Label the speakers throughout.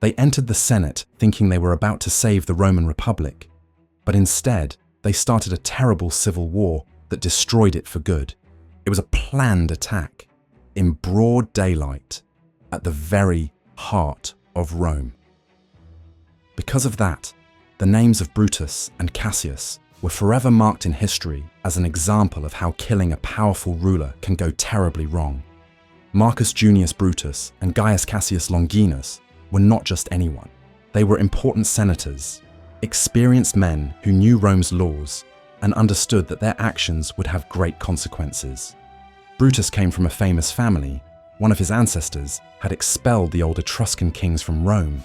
Speaker 1: They entered the Senate thinking they were about to save the Roman Republic, but instead they started a terrible civil war that destroyed it for good. It was a planned attack, in broad daylight, at the very heart of Rome. Because of that, the names of Brutus and Cassius were forever marked in history as an example of how killing a powerful ruler can go terribly wrong. Marcus Junius Brutus and Gaius Cassius Longinus were not just anyone. They were important senators, experienced men who knew Rome's laws and understood that their actions would have great consequences. Brutus came from a famous family. One of his ancestors had expelled the old Etruscan kings from Rome.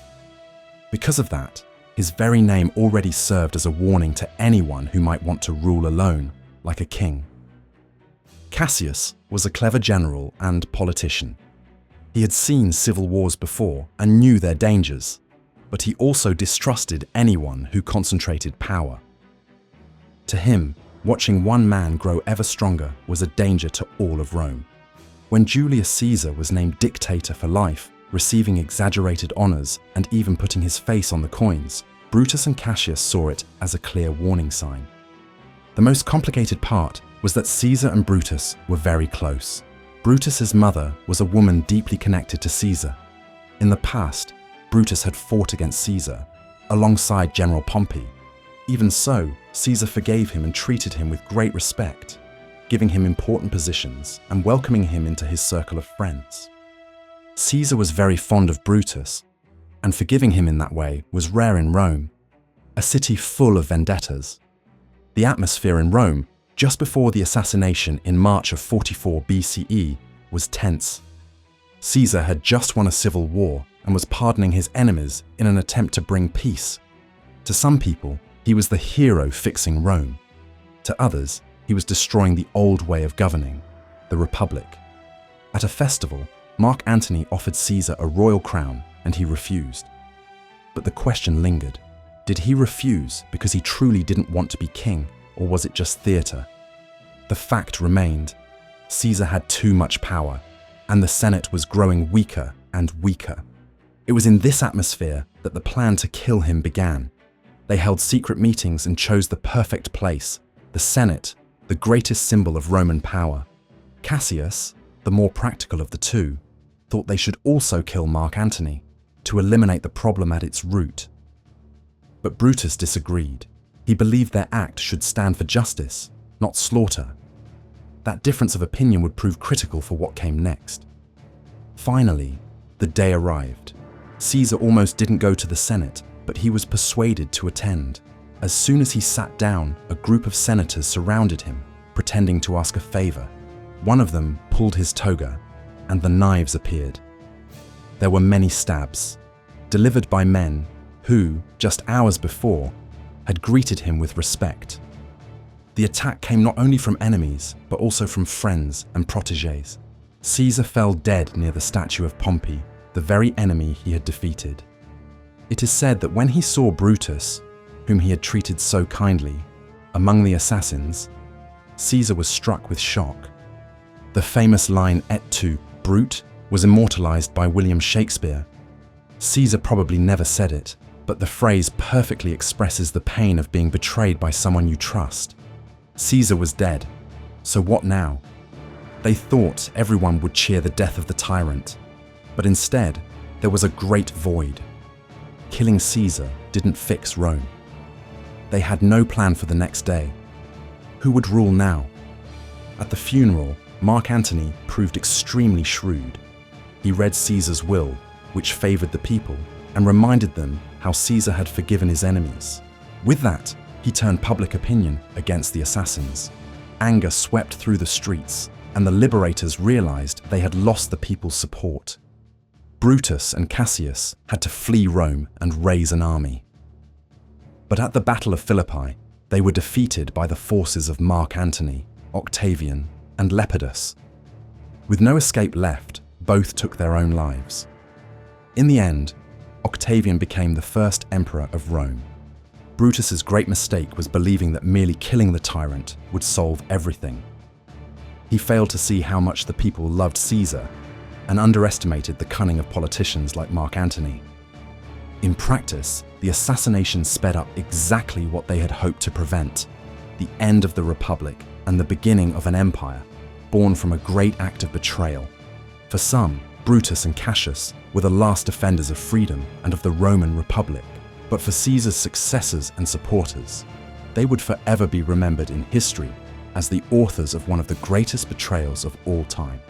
Speaker 1: Because of that, his very name already served as a warning to anyone who might want to rule alone, like a king. Cassius was a clever general and politician. He had seen civil wars before and knew their dangers, but he also distrusted anyone who concentrated power. To him, watching one man grow ever stronger was a danger to all of Rome. When Julius Caesar was named dictator for life, receiving exaggerated honors and even putting his face on the coins, Brutus and Cassius saw it as a clear warning sign. The most complicated part was that Caesar and Brutus were very close. Brutus's mother was a woman deeply connected to Caesar. In the past, Brutus had fought against Caesar, alongside General Pompey. Even so, Caesar forgave him and treated him with great respect, giving him important positions and welcoming him into his circle of friends. Caesar was very fond of Brutus, and forgiving him in that way was rare in Rome, a city full of vendettas. The atmosphere in Rome, just before the assassination in March of 44 BCE, was tense. Caesar had just won a civil war and was pardoning his enemies in an attempt to bring peace. To some people, he was the hero fixing Rome. To others, he was destroying the old way of governing, the Republic. At a festival, Mark Antony offered Caesar a royal crown and he refused. But the question lingered. Did he refuse because he truly didn't want to be king, or was it just theatre? The fact remained, Caesar had too much power, and the Senate was growing weaker and weaker. It was in this atmosphere that the plan to kill him began. They held secret meetings and chose the perfect place, the Senate, the greatest symbol of Roman power. Cassius, the more practical of the two, thought they should also kill Mark Antony, to eliminate the problem at its root. But Brutus disagreed. He believed their act should stand for justice, not slaughter. That difference of opinion would prove critical for what came next. Finally, the day arrived. Caesar almost didn't go to the Senate, but he was persuaded to attend. As soon as he sat down, a group of senators surrounded him, pretending to ask a favor. One of them pulled his toga, and the knives appeared. There were many stabs, delivered by men who, just hours before, had greeted him with respect. The attack came not only from enemies, but also from friends and protégés. Caesar fell dead near the statue of Pompey, the very enemy he had defeated. It is said that when he saw Brutus, whom he had treated so kindly, among the assassins, Caesar was struck with shock. The famous line "Et tu, Brute" was immortalized by William Shakespeare. Caesar probably never said it, but the phrase perfectly expresses the pain of being betrayed by someone you trust. Caesar was dead, so what now? They thought everyone would cheer the death of the tyrant, but instead, there was a great void. Killing Caesar didn't fix Rome. They had no plan for the next day. Who would rule now? At the funeral, Mark Antony proved extremely shrewd. He read Caesar's will, which favored the people, and reminded them how Caesar had forgiven his enemies. With that, he turned public opinion against the assassins. Anger swept through the streets, and the Liberators realized they had lost the people's support. Brutus and Cassius had to flee Rome and raise an army. But at the Battle of Philippi, they were defeated by the forces of Mark Antony, Octavian, and Lepidus. With no escape left, both took their own lives. In the end, Octavian became the first emperor of Rome. Brutus's great mistake was believing that merely killing the tyrant would solve everything. He failed to see how much the people loved Caesar and underestimated the cunning of politicians like Mark Antony. In practice, the assassination sped up exactly what they had hoped to prevent: the end of the Republic and the beginning of an empire, born from a great act of betrayal. For some, Brutus and Cassius were the last defenders of freedom and of the Roman Republic, but for Caesar's successors and supporters, they would forever be remembered in history as the authors of one of the greatest betrayals of all time.